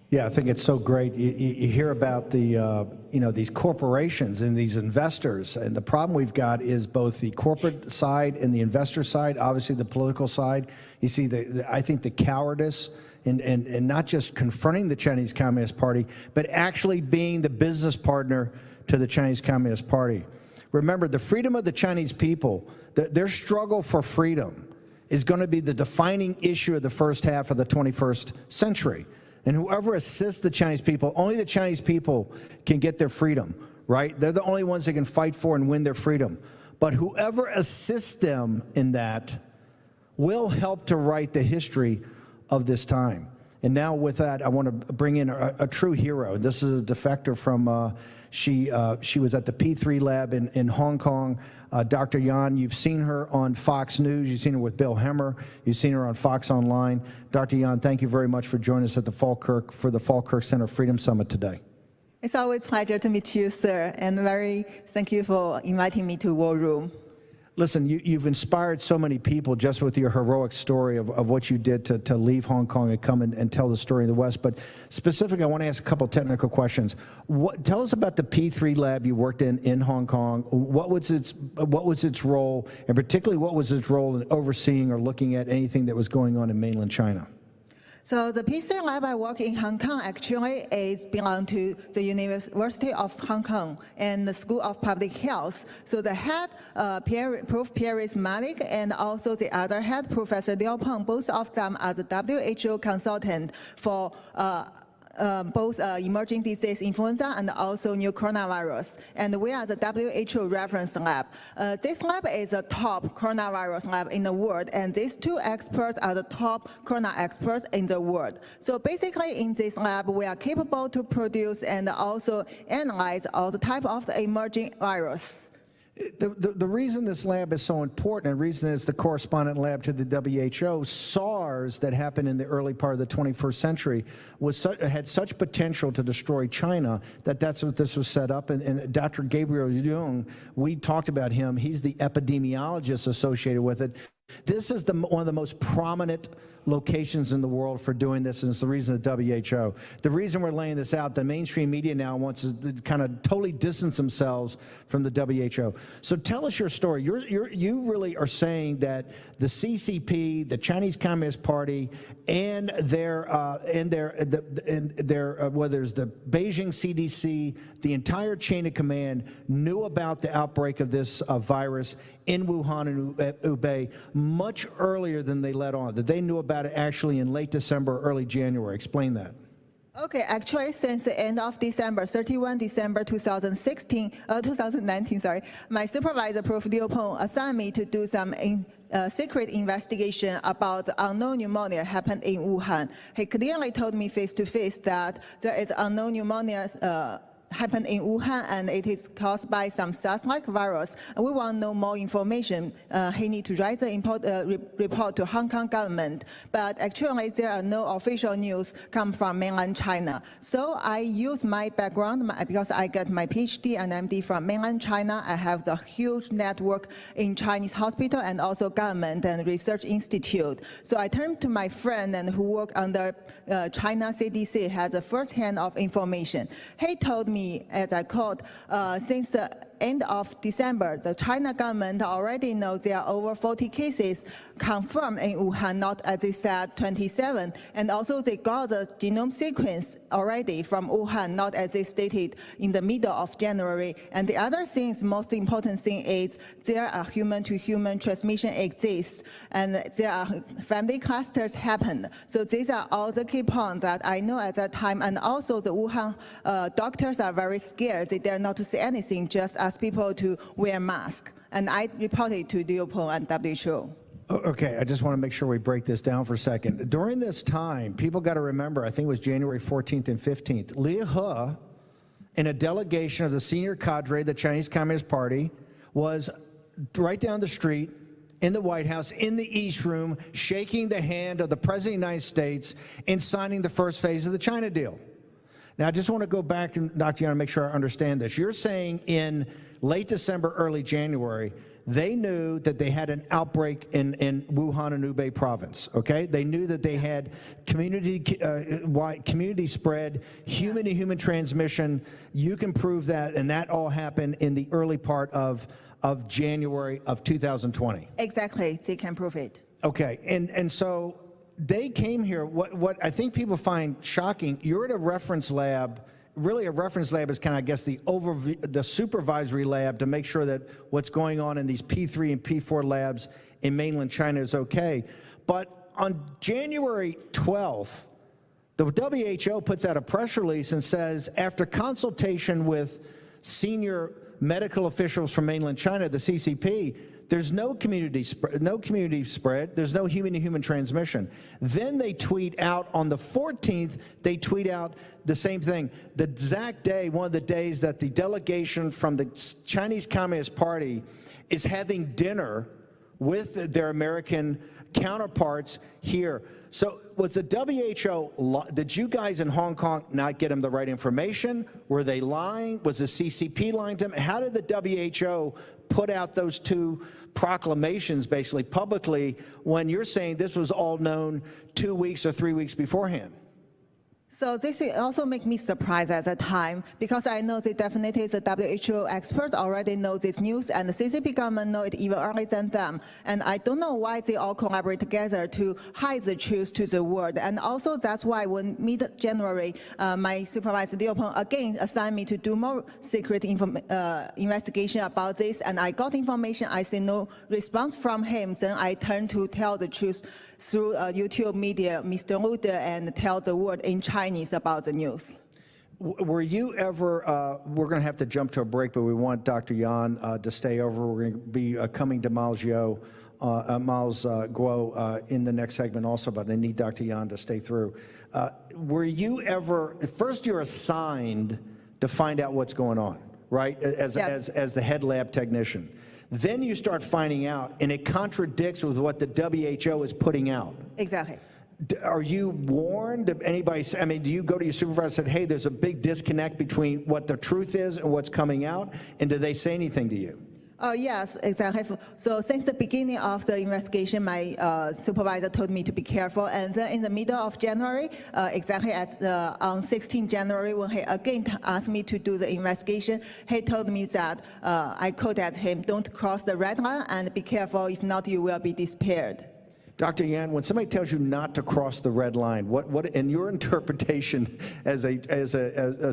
Yeah, I think it's so great. You hear about the, these corporations and these investors, and the problem we've got is both the corporate side and the investor side, obviously the political side. You see, I think the cowardice and not just confronting the Chinese Communist Party, but actually being the business partner to the Chinese Communist Party. Remember, the freedom of the Chinese people, their struggle for freedom is going to be the defining issue of the first half of the 21st century. And whoever assists the Chinese people, only the Chinese people can get their freedom, right? They're the only ones that can fight for and win their freedom. But whoever assists them in that will help to write the history of this time. And now with that, I want to bring in a true hero. This is a defector from, she was at the P3 lab in Hong Kong. Dr. Yan, you've seen her on Fox News. You've seen her with Bill Hemmer. You've seen her on Fox Online. Dr. Yan, thank you very much for joining us at the Falkirk Center Freedom Summit today. It's always a pleasure to meet you, sir, and thank you for inviting me to War Room. Listen, you've inspired so many people just with your heroic story of what you did to leave Hong Kong and come and tell the story of the West. But specifically, I want to ask a couple technical questions. Tell us about the P3 lab you worked in Hong Kong. What was its role, and particularly what was its role in overseeing or looking at anything that was going on in mainland China? So the P3 lab I work in Hong Kong actually belong to the University of Hong Kong and the School of Public Health. So the head, Prof. Pierre Malik, and also the other head, Professor Liu Peng, both of them are the WHO consultant for both emerging disease influenza and also new coronavirus. And we are the WHO reference lab. This lab is a top coronavirus lab in the world, and these two experts are the top corona experts in the world. So basically in this lab, we are capable to produce and also analyze all the type of the emerging virus. The reason this lab is so important, and the reason it's the correspondent lab to the WHO, SARS that happened in the early part of the 21st century had such potential to destroy China that's what this was set up. And Dr. Gabriel Jung, we talked about him. He's the epidemiologist associated with it. This is one of the most prominent locations in the world for doing this, and it's the reason the WHO. The reason we're laying this out, the mainstream media now wants to kind of totally distance themselves from the WHO. So tell us your story. You really are saying that the CCP, the Chinese Communist Party, and their whether it's the Beijing CDC, the entire chain of command knew about the outbreak of this virus in Wuhan and Hubei much earlier than they let on, that they knew about it actually in late December, early January. Explain that. Okay, actually, since the end of December, 31 December 2019, my supervisor, Prof. Liu Peng, assigned me to do some secret investigation about the unknown pneumonia happened in Wuhan. He clearly told me face-to-face that there is unknown pneumonia happened in Wuhan, and it is caused by some SARS-like virus. And we want to know more information. He need to write the report to Hong Kong government. But actually, there are no official news come from mainland China. So I use my background because I got my PhD and MD from mainland China. I have the huge network in Chinese hospital and also government and research institute. So I turned to my friend and who work under China CDC, has the first hand of information. He told me, as I called, since the end of December, the China government already knows there are over 40 cases confirmed in Wuhan, not as they said 27, and also they got the genome sequence already from Wuhan, not as they stated in the middle of January. And the other thing, most important thing is there are human-to-human transmission exists, and there are family clusters happened. So these are all the key points that I know at that time, and also the Wuhan doctors are very scared. They dare not to say anything, just ask people to wear masks. And I reported to Liu Peng and WHO. Okay, I just want to make sure we break this down for a second. During this time, people got to remember, I think it was January 14th and 15th, Li He and a delegation of the senior cadre of the Chinese Communist Party was right down the street in the White House, in the East Room, shaking the hand of the President of the United States and signing the first phase of the China deal. Now, I just want to go back, and Dr. Yan, make sure I understand this. You're saying in late December, early January, they knew that they had an outbreak in Wuhan and Hubei province, okay? They knew that they had community spread, human-to-human transmission. You can prove that, and that all happened in the early part of January of 2020. Exactly, they can prove it. Okay, and so they came here. What I think people find shocking, you're at a reference lab. Really, a reference lab is kind of, I guess, the supervisory lab to make sure that what's going on in these P3 and P4 labs in mainland China is okay. But on January 12th, the WHO puts out a press release and says, after consultation with senior medical officials from mainland China, the CCP, there's no community spread, there's no human-to-human transmission. Then they tweet out on the 14th, they tweet out the same thing. The exact day, one of the days that the delegation from the Chinese Communist Party is having dinner with their American counterparts here. So was the WHO, did you guys in Hong Kong not get them the right information? Were they lying? Was the CCP lying to them? How did the WHO put out those two proclamations basically publicly when you're saying this was all known 2 weeks or 3 weeks beforehand? So this also make me surprised at the time, because I know that definitely the WHO experts already know this news, and the CCP government know it even earlier than them. And I don't know why they all collaborate together to hide the truth to the world. And also that's why when mid-January, my supervisor Liu Peng again assigned me to do more secret investigation about this, and I got information. I see no response from him. Then I turned to tell the truth through YouTube media, Mr. Wu, and tell the world in Chinese about the news. Were you ever, we're going to have to jump to a break, but we want Dr. Yan to stay over. We're going to be coming to Miles Guo in the next segment also, but I need Dr. Yan to stay through. Were you ever, first you're assigned to find out what's going on, right, as the head lab technician. Then you start finding out, and it contradicts with what the WHO is putting out. Exactly. Are you warned? Anybody? I mean, do you go to your supervisor and say, "Hey, there's a big disconnect between what the truth is and what's coming out"? And do they say anything to you? Yes, exactly. So since the beginning of the investigation, my supervisor told me to be careful. And then in the middle of January, exactly on 16 January, when he again asked me to do the investigation, he told me that, I quoted him, "Don't cross the red line and be careful, if not you will be disappeared." Dr. Yan, when somebody tells you not to cross the red line, what in your interpretation as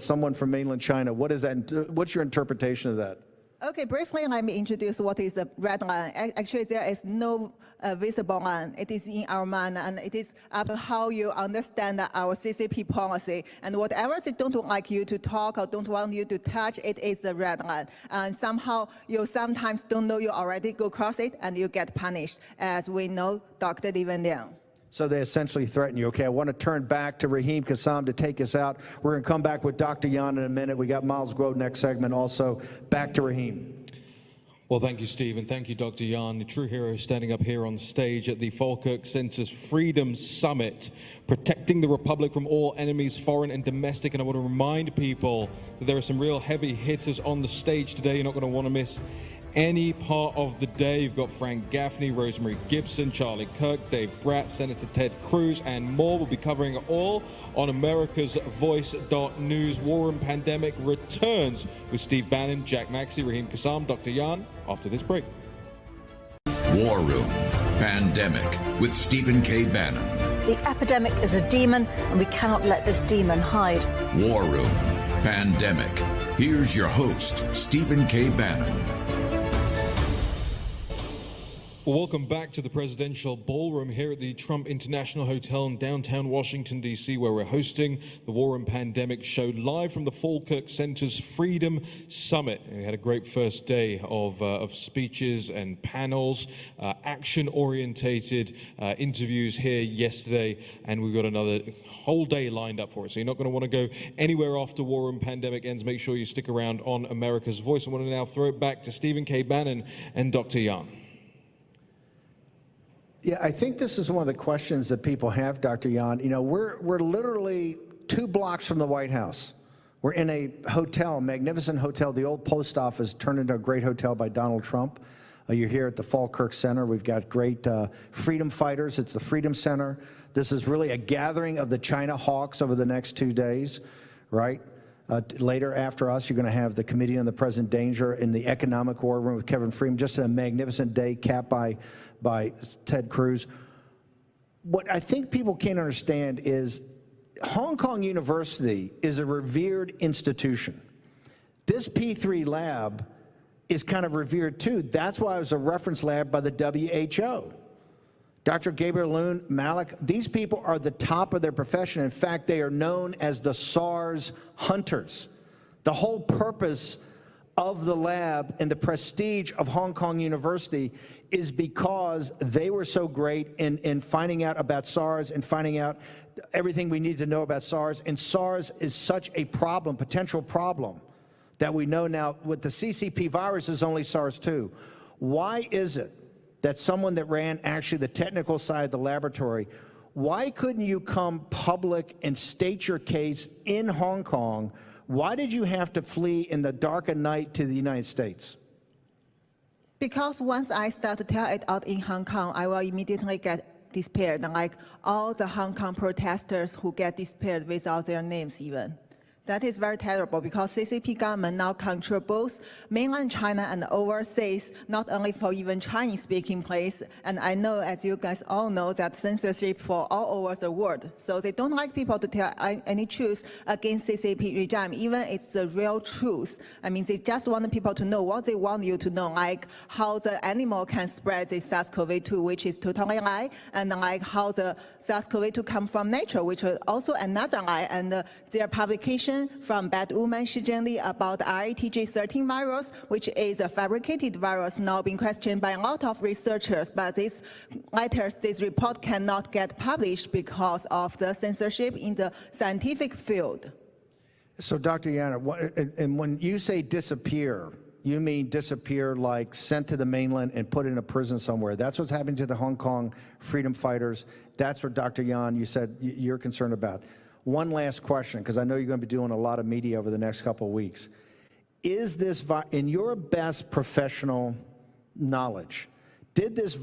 someone from mainland China, what is that? What's your interpretation of that? Okay, briefly, let me introduce what is a red line. Actually, there is no visible line. It is in our mind, and it is up to how you understand our CCP policy. And whatever they don't like you to talk or don't want you to touch, it is the red line. And somehow, you sometimes don't know you already go across it, and you get punished, as we know Dr. Li Wenliang. So they essentially threaten you. Okay, I want to turn back to Rahim Kassam to take us out. We're going to come back with Dr. Yan in a minute. We got Miles Guo next segment also. Back to Rahim. Well, thank you, Steve, and thank you, Dr. Yan, the true hero standing up here on stage at the Falkirk Center's Freedom Summit, protecting the Republic from all enemies, foreign and domestic. And I want to remind people that there are some real heavy hitters on the stage today. You're not going to want to miss any part of the day. You've got Frank Gaffney, Rosemary Gibson, Charlie Kirk, Dave Bratt, Senator Ted Cruz, and more. We'll be covering it all on America's Voice.News. War and Pandemic returns with Steve Bannon, Jack Maxey, Rahim Kassam, Dr. Yan after this break. War Room Pandemic with Stephen K. Bannon. The epidemic is a demon, and we cannot let this demon hide. War Room Pandemic. Here's your host, Stephen K. Bannon. Well, welcome back to the presidential ballroom here at the Trump International Hotel in downtown Washington, D.C., where we're hosting the War and Pandemic show live from the Falkirk Center's Freedom Summit. We had a great first day of speeches and panels, action-orientated interviews here yesterday, and we've got another whole day lined up for it. So you're not going to want to go anywhere after War and Pandemic ends. Make sure you stick around on America's Voice. I want to now throw it back to Stephen K. Bannon and Dr. Yan. Yeah, I think this is one of the questions that people have, Dr. Yan. You know, we're literally 2 blocks from the White House. We're in a hotel, a magnificent hotel. The old post office turned into a great hotel by Donald Trump. You're here at the Falkirk Center. We've got great freedom fighters. It's the Freedom Center. This is really a gathering of the China hawks over the next 2 days, right? Later after us, you're going to have the Committee on the Present Danger in the Economic War Room with Kevin Freeman. Just a magnificent day capped by Ted Cruz. What I think people can't understand is Hong Kong University is a revered institution. This P3 lab is kind of revered too. That's why it was a reference lab by the WHO. Dr. Gabriel Loon, Malik, these people are the top of their profession. In fact, they are known as the SARS hunters. The whole purpose of the lab and the prestige of Hong Kong University is because they were so great in finding out about SARS and finding out everything we need to know about SARS. And SARS is such a problem, potential problem, that we know now with the CCP virus is only SARS-2. Why is it that someone that ran actually the technical side of the laboratory, why couldn't you come public and state your case in Hong Kong? Why did you have to flee in the dark of night to the United States? Because once I start to tell it out in Hong Kong, I will immediately get disappeared, like all the Hong Kong protesters who get disappeared without their names even. That is very terrible because CCP government now control both mainland China and overseas, not only for even Chinese-speaking place. And I know, as you guys all know, that censorship for all over the world. So they don't like people to tell any truth against CCP regime, even it's the real truth. I mean, they just want people to know what they want you to know, like how the animal can spread the SARS-CoV-2, which is totally lie, and like how the SARS-CoV-2 come from nature, which is also another lie. And their publication from Bad Woman Shi Zhenli about RATG13 virus, which is a fabricated virus now being questioned by a lot of researchers, but these letters, this report cannot get published because of the censorship in the scientific field. So Dr. Yana, and when you say disappear, you mean disappear like sent to the mainland and put in a prison somewhere. That's what's happening to the Hong Kong freedom fighters. That's what Dr. Yan, you said you're concerned about. One last question, because I know you're going to be doing a lot of media over the next couple of weeks. Is this, in your best professional knowledge, is this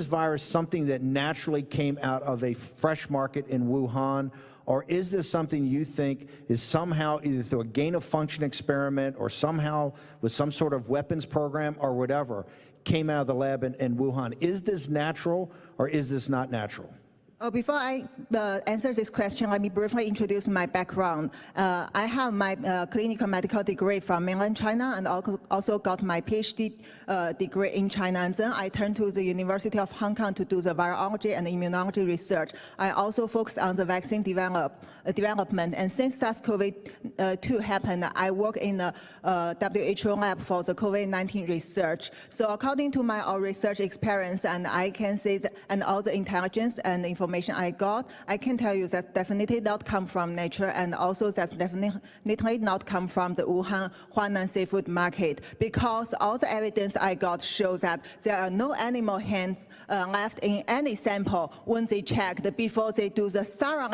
virus something that naturally came out of a fresh market in Wuhan, or is this something you think is somehow either through a gain-of-function experiment or somehow with some sort of weapons program or whatever came out of the lab in Wuhan? Is this natural or is this not natural? Before I answer this question, let me briefly introduce my background. I have my clinical medical degree from mainland China and also got my PhD degree in China. And then I turned to the University of Hong Kong to do the virology and immunology research. I also focus on the vaccine development. And since SARS-CoV-2 happened, I work in the WHO lab for the COVID-19 research. So according to my research experience, and I can say that, and all the intelligence and information I got, I can tell you that's definitely not come from nature, and also that's definitely not come from the Wuhan Huanan seafood market, because all the evidence I got shows that there are no animal hands left in any sample when they checked before they do the thorough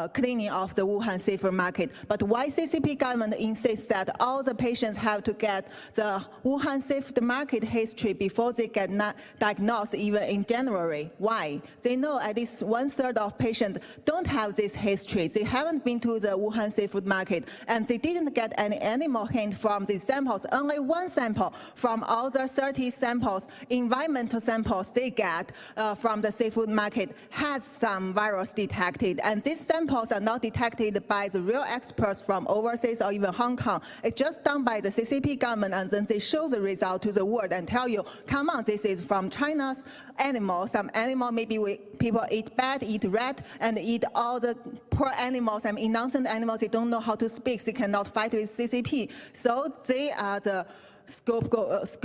cleaning of the Wuhan seafood market. But why CCP government insists that all the patients have to get the Wuhan seafood market history before they get diagnosed even in January? Why? They know at least 1/3 of patients don't have this history. They haven't been to the Wuhan seafood market, and they didn't get any animal hint from these samples. Only one sample from all the 30 samples, environmental samples they get from the seafood market has some virus detected. And these samples are not detected by the real experts from overseas or even Hong Kong. It's just done by the CCP government, and then they show the result to the world and tell you, come on, this is from China's animal. Some animal, maybe people eat bat, eat rat, and eat all the poor animals, innocent animals. They don't know how to speak. They cannot fight with CCP. So they are the scapegoats.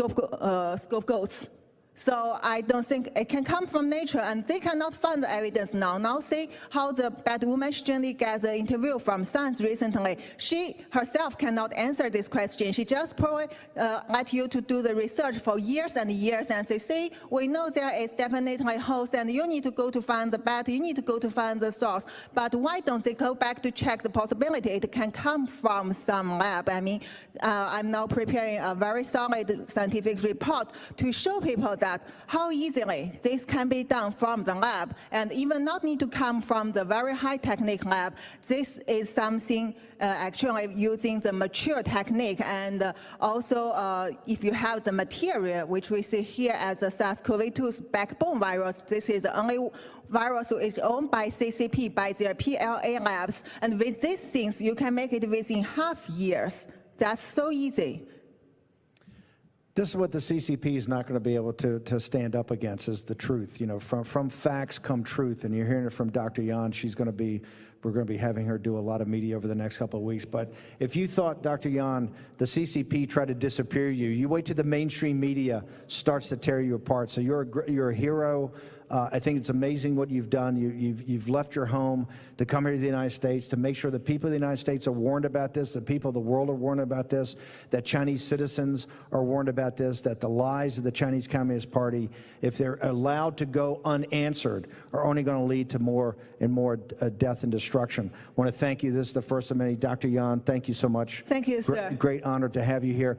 So I don't think it can come from nature, and they cannot find the evidence now. Now see how the bad woman Jenny gets an interview from Science recently. She herself cannot answer this question. She just let you to do the research for years and years and say, see, we know there is definitely host, and you need to go to find the bad, you need to go to find the source. But why don't they go back to check the possibility it can come from some lab? I mean, I'm now preparing a very solid scientific report to show people that how easily this can be done from the lab, and even not need to come from the very high technique lab. This is something actually using the mature technique, and also if you have the material, which we see here as a SARS-CoV-2's backbone virus, this is the only virus which is owned by CCP, by their PLA labs, and with these things, you can make it within half years. That's so easy. This is what the CCP is not going to be able to stand up against, is the truth. You know, from facts come truth, and you're hearing it from Dr. Yan. We're going to be having her do a lot of media over the next couple of weeks. But if you thought, Dr. Yan, the CCP tried to disappear you wait till the mainstream media starts to tear you apart. So you're a hero. I think it's amazing what you've done. You've left your home to come here to the United States to make sure the people of the United States are warned about this, the people of the world are warned about this, that Chinese citizens are warned about this, that the lies of the Chinese Communist Party, if they're allowed to go unanswered, are only going to lead to more and more death and destruction. I want to thank you. This is the first of many. Dr. Yan, thank you so much. Thank you, sir. Great honor to have you here.